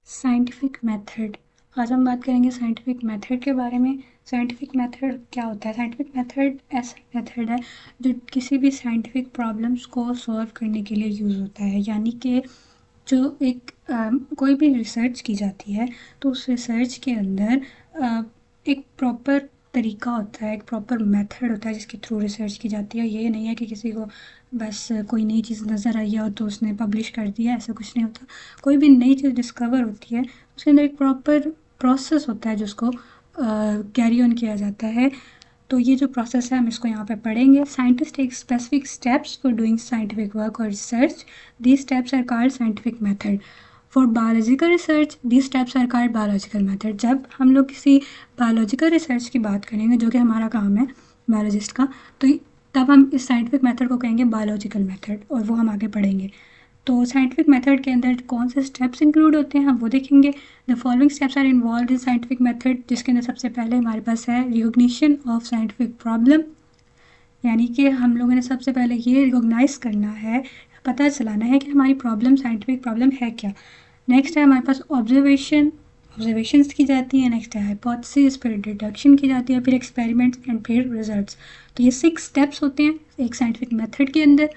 Scientific method. आज हम बात करेंगे साइंटिफिक मेथड के बारे में। साइंटिफिक मेथड क्या होता है? साइंटिफिक मेथड ऐसा मेथड है जो किसी भी साइंटिफिक प्रॉब्लम्स को सॉल्व करने के लिए यूज़ होता है। यानी कि जो कोई भी रिसर्च की जाती है तो उस रिसर्च के अंदर एक प्रॉपर तरीका होता है, एक प्रॉपर मेथड होता है जिसके थ्रू रिसर्च की जाती है। ये नहीं है कि किसी को बस कोई नई चीज़ नज़र आई हो तो उसने पब्लिश कर दिया, ऐसा कुछ नहीं होता। कोई भी नई चीज़ डिस्कवर होती है उसके अंदर एक प्रॉपर प्रोसेस होता है जिसको कैरी ऑन किया जाता है। तो ये जो प्रोसेस है हम इसको यहाँ पे पढ़ेंगे। Scientist take specific steps for doing scientific work और research. These steps are called scientific method. For biological research these steps are called biological method. जब हम लोग किसी बायोलॉजिकल रिसर्च की बात करेंगे, जो कि हमारा काम है बायोलॉजिस्ट का, तो तब हम इस साइंटिफिक मेथड को कहेंगे बायोलॉजिकल मेथड, और वो हम आगे पढ़ेंगे। तो साइंटिफिक मेथड के अंदर कौन से स्टेप्स इंक्लूड होते हैं हम वो देखेंगे। The following steps are involved in scientific method, जिसके अंदर सबसे पहले हमारे पास है रिकॉग्निशन ऑफ साइंटिफिक प्रॉब्लम। यानी कि हम लोगों ने सबसे पहले ये रिकॉग्नाइज करना है, पता चलाना है कि हमारी प्रॉब्लम साइंटिफिक प्रॉब्लम है क्या। नेक्स्ट है हमारे पास ऑब्जर्वेशंस की जाती है। नेक्स्ट है हाइपोथेसिस, फिर डिडक्शन की जाती है, फिर एक्सपेरिमेंट्स एंड फिर रिजल्ट्स। तो ये 6 स्टेप्स होते हैं एक साइंटिफिक मेथड के अंदर।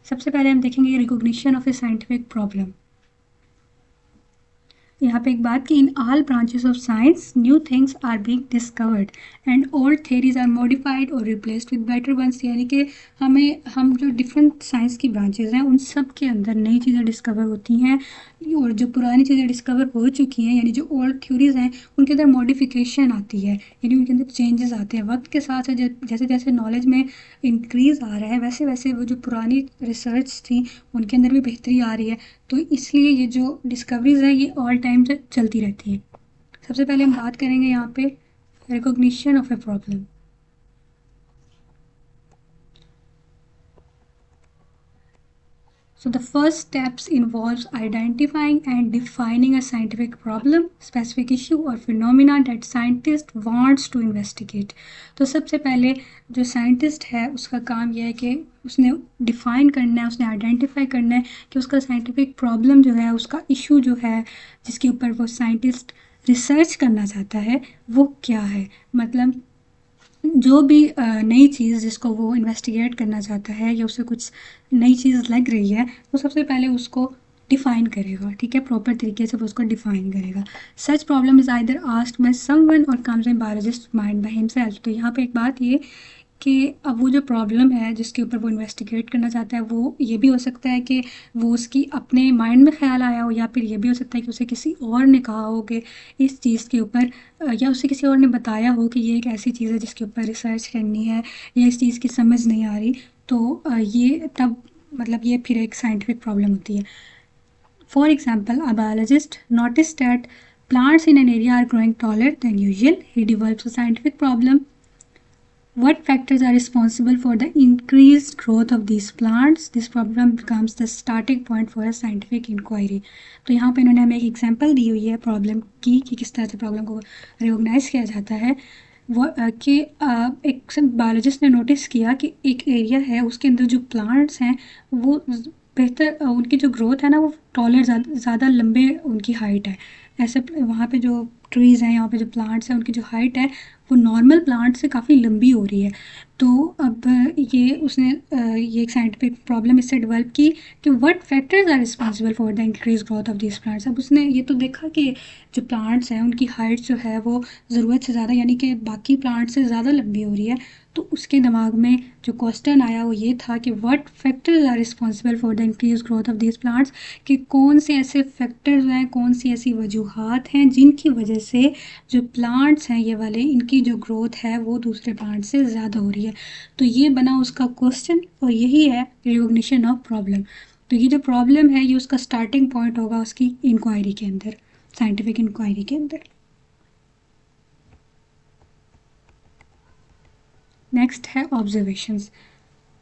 सबसे पहले हम देखेंगे recognition of a scientific problem. यहाँ पे एक बात कि in all branches of science new things are being discovered and old theories are modified और रिप्लेस्ड विद बेटर वंस। यानी कि हम जो डिफरेंट साइंस की ब्रांचेस हैं उन सब के अंदर नई चीज़ें डिस्कवर होती हैं, और जो पुरानी चीज़ें डिस्कवर हो चुकी हैं यानी जो ओल्ड थ्योरीज हैं उनके अंदर मॉडिफिकेशन आती है, यानी उनके अंदर चेंजेस आते हैं वक्त के साथ साथ। जैसे जैसे नॉलेज में इंक्रीज़ आ रहा है वैसे वैसे वो जो पुरानी रिसर्च थी उनके अंदर भी बेहतरी आ रही है। तो इसलिए ये जो डिस्कवरीज है ये ऑल टाइम से चलती रहती है। सबसे पहले हम बात करेंगे यहाँ पे recognition of a problem. So the first steps involves identifying and defining a scientific problem, specific issue or phenomena that scientist wants to investigate. तो सबसे पहले जो साइंटिस्ट है उसका काम यह है कि उसने डिफ़ाइन करना है, उसने आइडेंटिफाई करना है कि उसका साइंटिफिक प्रॉब्लम जो है, उसका इशू जो है जिसके ऊपर वो साइंटिस्ट रिसर्च करना चाहता है वो क्या है। मतलब जो भी नई चीज़ जिसको वो इन्वेस्टिगेट करना चाहता है या उसे कुछ नई चीज़ लग रही है वो सबसे पहले उसको डिफ़ाइन करेगा, ठीक है, प्रॉपर तरीके से वो उसको डिफ़ाइन करेगा। Such problem is either asked by someone or comes in biologist mind by himself. तो यहाँ पे एक बात ये कि अब वो जो प्रॉब्लम है जिसके ऊपर वो इन्वेस्टिगेट करना चाहता है वो ये भी हो सकता है कि वो उसकी अपने माइंड में ख्याल आया हो, या फिर ये भी हो सकता है कि उसे किसी और ने कहा हो कि इस चीज़ के ऊपर, या उसे किसी और ने बताया हो कि ये एक ऐसी चीज़ है जिसके ऊपर रिसर्च करनी है या इस चीज़ की समझ नहीं आ रही। तो ये तब मतलब ये फिर एक साइंटिफिक प्रॉब्लम होती है। For example a biologist notice that plants in an area are growing taller than usual. He develops a scientific problem. What factors are responsible for the increased growth of these plants? This problem becomes the starting point for a scientific inquiry. तो यहाँ पे इन्होंने हमें एक example दी हुई है problem की कि किस तरह से प्रॉब्लम को रिकॉग्नाइज किया जाता है। वो कि एक बायोलॉजिस्ट ने नोटिस किया कि एक एरिया है उसके अंदर जो प्लांट्स हैं वो बेहतर उनकी जो ग्रोथ है ना वो टॉलर ज़्यादा लंबे उनकी हाइट है। ऐसे वहाँ पे जो ट्रीज़ हैं, यहाँ पे जो प्लांट्स हैं उनकी जो हाइट है वो नॉर्मल प्लांट से काफ़ी लंबी हो रही है। तो अब ये उसने ये एक साइंटिफिक प्रॉब्लम इससे डेवलप की कि what factors are responsible for the increase growth of this plants. अब उसने ये तो देखा कि जो प्लांट्स हैं उनकी हाइट जो है वो ज़रूरत से ज़्यादा यानी कि बाकी प्लांट से ज़्यादा लंबी हो रही है। तो उसके दिमाग में जो क्वेश्चन आया वो ये था कि what factors are responsible for the increase growth of this plants, कि कौन से ऐसे फैक्टर्स हैं, कौन सी ऐसी वजूहात हैं जिनकी वजह से जो प्लांट्स हैं ये वाले इनकी जो ग्रोथ है वो दूसरे प्लांट से ज़्यादा हो रही है। तो ये बना उसका क्वेश्चन और यही है रिकॉग्निशन ऑफ प्रॉब्लम। तो ये जो प्रॉब्लम है ये उसका स्टार्टिंग पॉइंट होगा उसकी इंक्वायरी के अंदर, साइंटिफिक इंक्वायरी के अंदर। नेक्स्ट है ऑब्जर्वेशंस।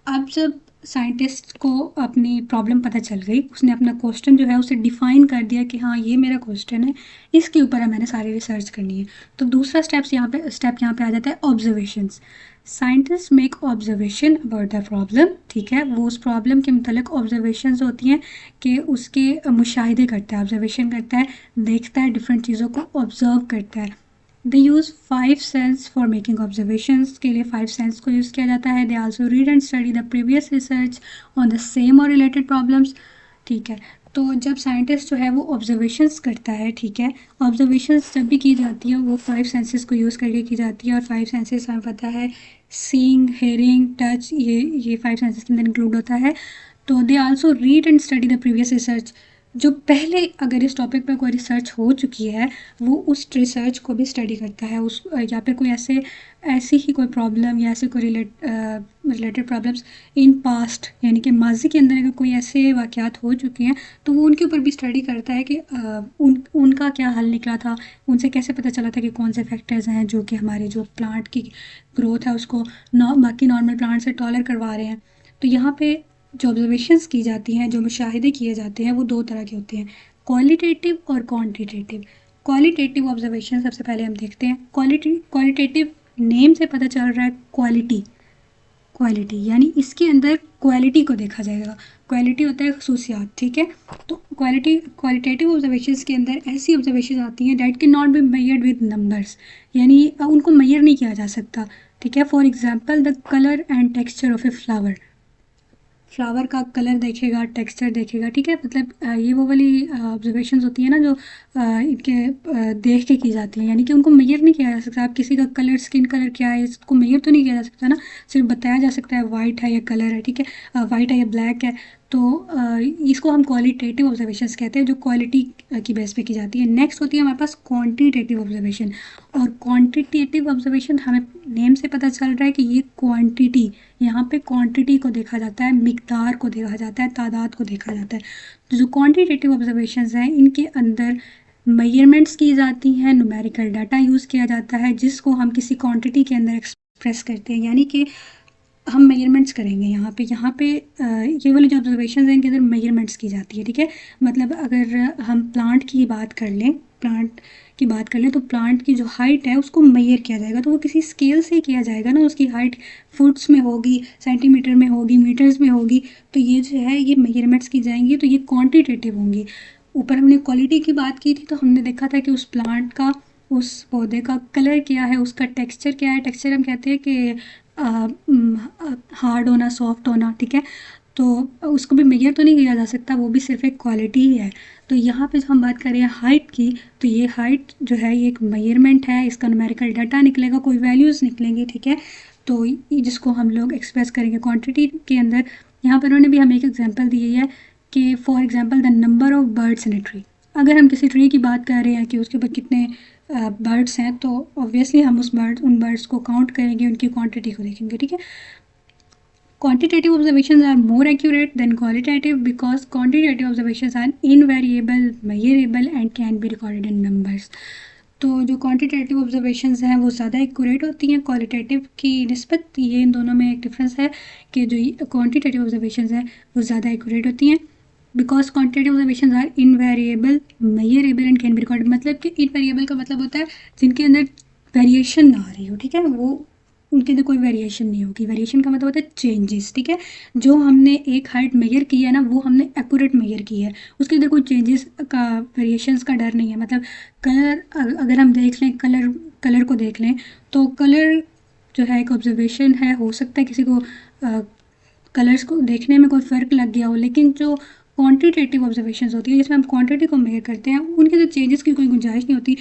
अब जब साइंटिस्ट को अपनी प्रॉब्लम पता चल गई, उसने अपना क्वेश्चन जो है उसे डिफाइन कर दिया कि हाँ ये मेरा क्वेश्चन है, इसके ऊपर मैंने सारी रिसर्च करनी है। तो दूसरा स्टेप यहाँ पे आ जाता है observations. Scientist make observation about the problem, ठीक है, वो उस प्रॉब्लम के मतलब ऑब्जर्वेशंस होती हैं कि उसके मुशाहिदे करता है, ऑब्जर्वेशन करता है, देखता है, डिफरेंट चीज़ों को ऑब्जर्व करता है। They use 5 sense for making observations, के लिए 5 सेंस को यूज़ किया जाता है। They also read and study the previous research on the same or related problems, ठीक है। तो जब साइंटिस्ट जो है वो ऑब्जर्वेशंस करता है, ठीक है, ऑब्जर्वेशंस जब भी की जाती है वो 5 सेंसेस को यूज़ करके की जाती है। और 5 सेंसेस हमें पता है सीइंग, हेयरिंग, टच, ये 5 सेंसेस के अंदर इंक्लूड होता है। तो दे also read and study the previous research, जो पहले अगर इस टॉपिक पर कोई रिसर्च हो चुकी है वो उस रिसर्च को भी स्टडी करता है, उस या फिर कोई ऐसी ही कोई प्रॉब्लम या ऐसे कोई रिलेटेड प्रॉब्लम्स इन पास्ट यानी कि माजी के अंदर अगर कोई ऐसे वाक़यात हो चुके हैं तो वो उनके ऊपर भी स्टडी करता है कि उनका क्या हल निकला था, उनसे कैसे पता चला था कि कौन से फैक्टर्स हैं जो कि हमारे जो प्लांट की ग्रोथ है उसको बाकी नॉर्मल प्लांट से टॉलर करवा रहे हैं। तो यहाँ पे जो ऑब्जर्वेशंस की जाती हैं, जो मुशाहिदे किए जाते हैं, वो 2 तरह के होते हैं, क्वालिटेटिव और क्वांटिटेटिव। क्वालिटेटिव ऑब्जर्वेशन सबसे पहले हम देखते हैं। क्वालिटेटिव नेम से पता चल रहा है क्वालिटी यानी इसके अंदर क्वालिटी को देखा जाएगा। क्वालिटी होता है खसूसियात, ठीक है। तो क्वालिटेटिव ऑब्जर्वेशंस के अंदर ऐसी ऑब्जर्वेशन आती हैं that can not be measured with numbers, यानी उनको मेजर नहीं किया जा सकता, ठीक है। For example the colour and texture of a flower का कलर देखेगा, टेक्सचर देखेगा, ठीक है। मतलब ये वो वाली ऑब्जर्वेशंस होती है ना जो इनके देख के की जाती हैं, यानी कि उनको मेजर नहीं किया जा सकता। आप किसी का कलर, स्किन कलर क्या है इसको मेजर तो नहीं किया जा सकता ना, सिर्फ बताया जा सकता है वाइट है या कलर है, ठीक है, वाइट है या ब्लैक है। तो इसको हम क्वालिटेटिव ऑब्जर्वेशंस कहते हैं, जो क्वालिटी की बेस पे की जाती है। नेक्स्ट होती है हमारे पास क्वांटिटेटिव ऑब्जर्वेशन, और क्वांटिटेटिव ऑब्जर्वेशन हमें नेम से पता चल रहा है कि ये क्वांटिटी, यहाँ पे क्वांटिटी को देखा जाता है, मिकदार को देखा जाता है, तादाद को देखा जाता है। तो जो क्वांटिटेटिव ऑब्जर्वेशंस हैं इनके अंदर मेजरमेंट्स की जाती हैं, न्यूमेरिकल डाटा यूज़ किया जाता है जिसको हम किसी क्वांटिटी के अंदर एक्सप्रेस करते हैं, यानी कि हम मेजरमेंट्स करेंगे यहाँ पे ये वाली जो ऑब्जर्वेशंस हैं इनके अंदर मेजरमेंट्स की जाती है, ठीक है। मतलब अगर हम प्लांट की बात कर लें तो प्लांट की जो हाइट है उसको मेजर किया जाएगा, तो वो किसी स्केल से किया जाएगा ना, उसकी हाइट फुट्स में होगी, सेंटीमीटर में होगी, मीटर्स में होगी। तो ये जो है ये मेजरमेंट्स की जाएंगी, तो ये क्वांटिटेटिव होंगी। ऊपर हमने क्वालिटी की बात की थी तो हमने देखा था कि उस प्लांट का, उस पौधे का कलर क्या है, उसका टेक्सचर क्या है। टेक्सचर हम कहते हैं कि हार्ड होना, सॉफ्ट होना, ठीक है। तो उसको भी मेजर तो नहीं किया जा सकता, वो भी सिर्फ एक क्वालिटी ही है। तो यहाँ पे जो हम बात करें हाइट की, तो ये हाइट जो है ये एक मेजरमेंट है, इसका न्यूमेरिकल डाटा निकलेगा, कोई वैल्यूज़ निकलेंगी, ठीक है। तो जिसको हम लोग एक्सप्रेस करेंगे क्वांटिटी के अंदर। यहाँ पर उन्होंने भी हमें एक एग्जांपल दी है कि for example the number of birds in a tree. अगर हम किसी ट्री की बात कर रहे हैं कि उसके ऊपर कितने बर्ड्स हैं, तो ऑब्वियसली हम उन बर्ड्स को काउंट करेंगे, उनकी क्वांटिटी को देखेंगे, ठीक है। Quantitative observations are more accurate than qualitative because quantitative observations are invariable, measurable and can be recorded in numbers. तो जो क्वांटिटेटिव ऑब्जर्वेशंस हैं वो ज़्यादा एक्यूरेट होती हैं क्वालिटेटिव की निस्बत। ये इन दोनों में एक डिफरेंस है कि जो क्वांटिटेटिव ऑब्जर्वेशंस हैं वो ज़्यादा एक्यूरेट होती हैं because quantitative observations are invariable, measurable and can be recorded. मतलब कि इनवेरिएबल का मतलब होता है जिनके अंदर वेरिएशन ना आ रही हो, ठीक है, वो उनके अंदर कोई वेरिएशन नहीं होगी। वेरिएशन का मतलब होता है चेंजेस, ठीक है। जो हमने एक हाइट मेजर की है ना वो हमने एक्यूरेट मेजर की है, उसके अंदर कोई चेंजेस का, वेरिएशंस का डर नहीं है। मतलब कलर अगर हम देख लें, कलर को देख लें तो कलर जो है एक ऑब्जर्वेशन है, हो सकता है किसी को कलर्स को देखने में कोई फ़र्क लग गया हो, लेकिन जो क्वांटिटेटिव ऑब्जर्वेशंस होती है जिसमें हम क्वांटिटी को मेजर करते हैं उनके अंदर चेंजेस की कोई गुंजाइश नहीं होती,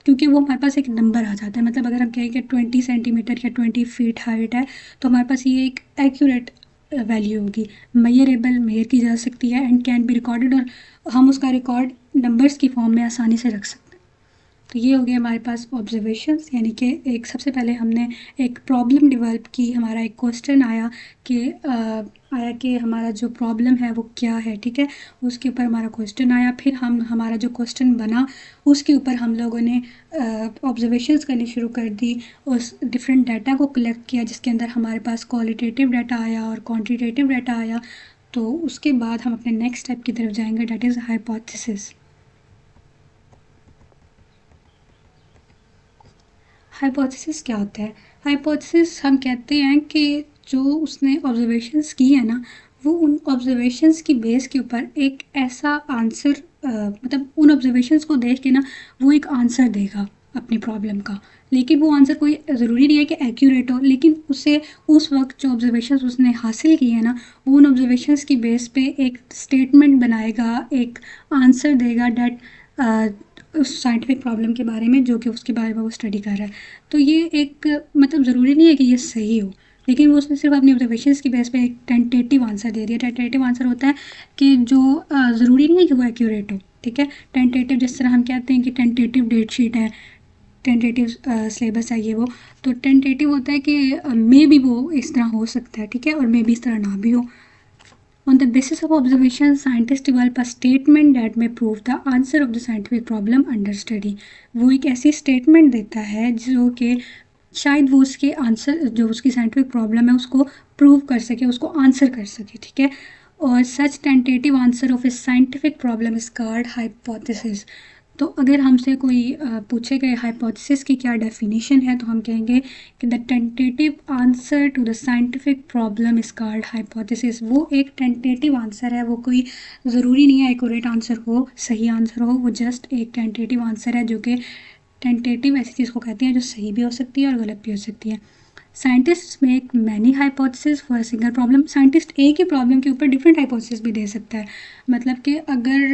क्योंकि वो हमारे पास एक नंबर आ जाता है। मतलब अगर हम कहें कि 20 सेंटीमीटर या 20 फीट हाइट है तो हमारे पास ये एक एक्यूरेट वैल्यू होगी, मेजरेबल, मेजर की जा सकती है एंड कैन बी रिकॉर्डेड, और हम उसका रिकॉर्ड नंबर्स की फॉर्म में आसानी से रख सकते हैं। तो ये हो गया हमारे पास ऑब्जर्वेशंस, यानी कि एक सबसे पहले हमने एक प्रॉब्लम डेवलप की, हमारा एक क्वेश्चन आया कि हमारा जो प्रॉब्लम है वो क्या है, ठीक है, उसके ऊपर हमारा क्वेश्चन आया, फिर हमारा जो क्वेश्चन बना उसके ऊपर हम लोगों ने ऑब्जर्वेशंस करनी शुरू कर दी, उस डिफरेंट डाटा को कलेक्ट किया जिसके अंदर हमारे पास क्वालिटेटिव डाटा आया और क्वांटिटेटिव डाटा आया। तो उसके बाद हम अपने नेक्स्ट स्टेप की तरफ जाएंगे, डेट इज़ हाइपोथेसिस। हाइपोथेसिस क्या होता है? हाइपोथेसिस हम कहते हैं कि जो उसने ऑब्जर्वेशंस की है ना, वो उन ऑब्जर्वेशंस की बेस के ऊपर एक ऐसा आंसर मतलब उन ऑब्जर्वेशंस को देख के ना वो एक आंसर देगा अपनी प्रॉब्लम का, लेकिन वो आंसर कोई ज़रूरी नहीं है कि एक्यूरेट हो, लेकिन उसे उस वक्त जो ऑब्जर्वेशंस उसने हासिल किए हैं ना, वो उन ऑब्जर्वेशंस की बेस पे एक स्टेटमेंट बनाएगा, एक आंसर देगा डेट उस साइंटिफिक प्रॉब्लम के बारे में जो कि उसके बारे में वो स्टडी कर रहा है। तो ये एक मतलब ज़रूरी नहीं है कि ये सही हो, लेकिन वो उसने सिर्फ अपनी ऑब्जर्वेशंस की बेस पे एक टेंटेटिव आंसर दे दिया। टेंटेटिव आंसर होता है कि जो ज़रूरी नहीं है कि वो एक्यूरेट हो, ठीक है। टेंटेटिव जिस तरह हम कहते हैं कि टेंटेटिव डेट शीट है, टेंटेटिव सिलेबस है ये वो, तो टेंटेटिव होता है कि मे बी वो इस तरह हो सकता है, ठीक है, और मे बी इस तरह ना भी हो। On the basis of observation, scientists develop a statement that may prove the answer of the scientific problem under study. वो एक ऐसी स्टेटमेंट देता है जो कि शायद वो उसके आंसर जो उसकी साइंटिफिक प्रॉब्लम है उसको प्रूव कर सके, उसको आंसर कर सके, ठीक है। और such tentative answer of a scientific problem is called hypothesis. तो अगर हमसे कोई पूछे गए हाइपोथेसिस की क्या डेफिनेशन है, तो हम कहेंगे कि the tentative answer to the scientific problem is called hypothesis. वो एक टेंटेटिव आंसर है, वो कोई ज़रूरी नहीं है एक्यूरेट आंसर हो, सही आंसर हो, वो जस्ट एक टेंटेटिव आंसर है, जो कि टेंटेटिव ऐसी चीज़ को कहते हैं जो सही भी हो सकती है और गलत भी हो सकती है। Scientist make many hypothesis for single problem. Scientist एक ही प्रॉब्लम के ऊपर डिफरेंट हाइपोथेसिस भी दे सकता है। मतलब कि अगर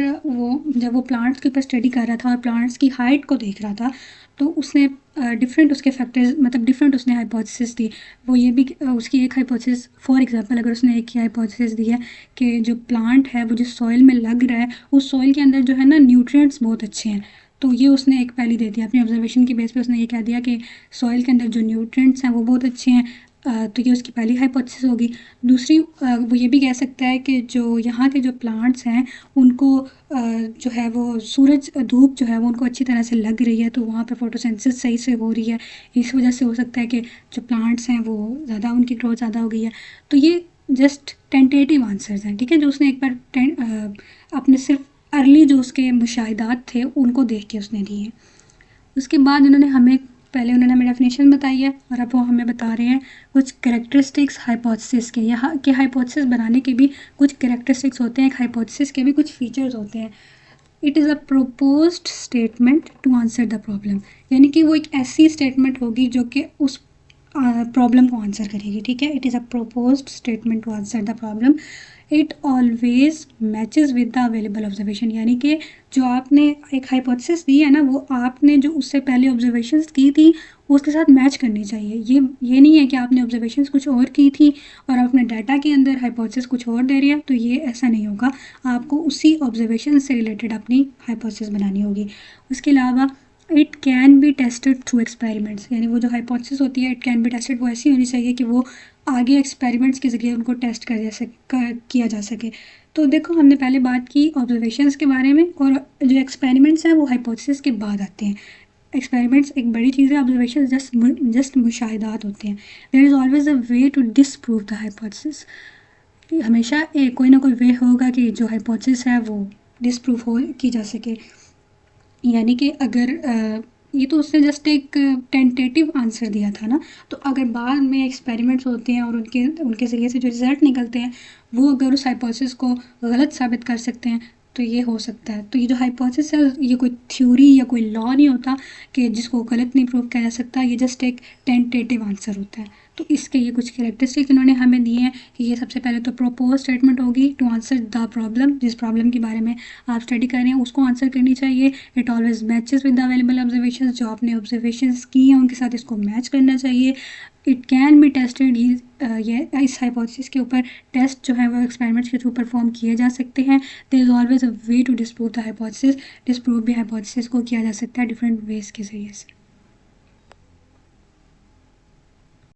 जब वो प्लांट्स के ऊपर स्टडी कर रहा था और प्लांट्स की हाइट को देख रहा था, तो उसने डिफरेंट उसके फैक्टर्स मतलब डिफरेंट उसने हाइपोथेसिस दी। वो ये भी उसकी एक हाइपोथेसिस, फॉर एग्जांपल अगर उसने एक ही हाइपोथेसिस दी है कि जो प्लांट है वो जिस सॉइल में लग रहा है उस सॉइल के अंदर जो है ना न्यूट्रिएंट्स बहुत अच्छे हैं, तो ये उसने एक पहली दे दिया अपनी ऑब्जर्वेशन की बेस पे। उसने ये कह दिया कि सॉइल के अंदर जो न्यूट्रिएंट्स हैं वो बहुत अच्छे हैं, तो ये उसकी पहली हाइपोथेसिस होगी। दूसरी वो ये भी कह सकता है कि जो यहाँ के जो प्लांट्स हैं उनको जो है वो सूरज धूप जो है वो उनको अच्छी तरह से लग रही है, तो वहाँ पे फोटोसिंथेसिस सही से हो रही है, इस वजह से हो सकता है कि जो प्लांट्स हैं वो ज़्यादा उनकी ग्रोथ ज़्यादा हो गई है। तो ये जस्ट टेंटेटिव आंसर्स हैं, ठीक है, जो उसने एक बार अपने सिर्फ अर्ली जो उसके मुशाहिदात थे उनको देख के उसने दिए। उसके बाद पहले उन्होंने हमें डेफिनेशन बताई है और अब वो हमें बता रहे हैं कुछ कैरेक्टरिस्टिक्स हाइपोथेसिस के। यहाँ के हाइपोथेसिस बनाने के भी कुछ कैरेक्टरिस्टिक्स होते हैं, एक हाइपोथेसिस के भी कुछ फीचर्स होते हैं। It is a proposed statement to answer the problem, यानी कि वो एक ऐसी स्टेटमेंट होगी जो कि उस प्रॉब्लम को आंसर करेगी, ठीक है। It is a proposed statement to answer the problem. It always matches with the available observation, यानी कि जो आपने एक हाइपोथेसिस दी है ना, वो आपने जो उससे पहले ऑब्जर्वेशंस की थी उसके साथ मैच करनी चाहिए। ये नहीं है कि आपने ऑब्जर्वेशंस कुछ और की थी और आप अपने डाटा के अंदर हाइपोथेसिस कुछ और दे रही है, तो ये ऐसा नहीं होगा। आपको उसी ऑब्जर्वेशन से रिलेटेड अपनी हाइपोथेसिस बनानी होगी। उसके अलावा it can be tested through experiments, यानी वो जो हाइपोथेसिस होती है इट कैन बी टेस्टेड, वो ऐसी होनी चाहिए कि वो आगे एक्सपेरिमेंट्स के ज़रिए उनको टेस्ट किया जा सके। तो देखो हमने पहले बात की ऑब्जर्वेशंस के बारे में, और जो एक्सपेरिमेंट्स हैं वो हाइपोथेसिस के बाद आते हैं। एक्सपेरिमेंट्स एक बड़ी चीज़ है, ऑब्जर्वेशन जस्ट मुशाहिदात होते हैं। There is always a way to disprove the hypothesis. हमेशा कोई ना कोई वे होगा कि जो हाइपोथेसिस है वो डिसप्रूव की जा सके। यानी कि अगर ये तो उसने जस्ट एक टेंटेटिव आंसर दिया था ना, तो अगर बाद में एक्सपेरिमेंट्स होते हैं और उनके ज़रिए से जो रिज़ल्ट निकलते हैं वो अगर उस हाइपोथेसिस को गलत साबित कर सकते हैं तो ये हो सकता है। तो ये जो हाइपोथेसिस है ये कोई थ्योरी या कोई लॉ नहीं होता कि जिसको गलत नहीं प्रूव किया जा सकता, ये जस्ट एक टेंटेटिव आंसर होता है। तो इसके ये कुछ कैरेक्टरिस्टिक्स इन्होंने हमें दिए हैं कि ये सबसे पहले तो प्रोपोज स्टेटमेंट होगी टू आंसर द प्रॉब्लम, जिस प्रॉब्लम के बारे में आप स्टडी कर रहे हैं उसको आंसर करनी चाहिए। It always matches with the available observation, जो आपने ऑब्जर्वेशंस की हैं उनके साथ इसको मैच करना चाहिए। इट कैन बी टेस्टेड, ये इस हाइपोथेसिस के ऊपर टेस्ट जो है वो एक्सपेरिमेंट्स के थ्रू परफॉर्म किए जा सकते हैं। There is always a way to disprove the hypothesis, disprove भी हाइपोथेसिस को किया जा सकता है डिफरेंट वेज के ज़रिए से।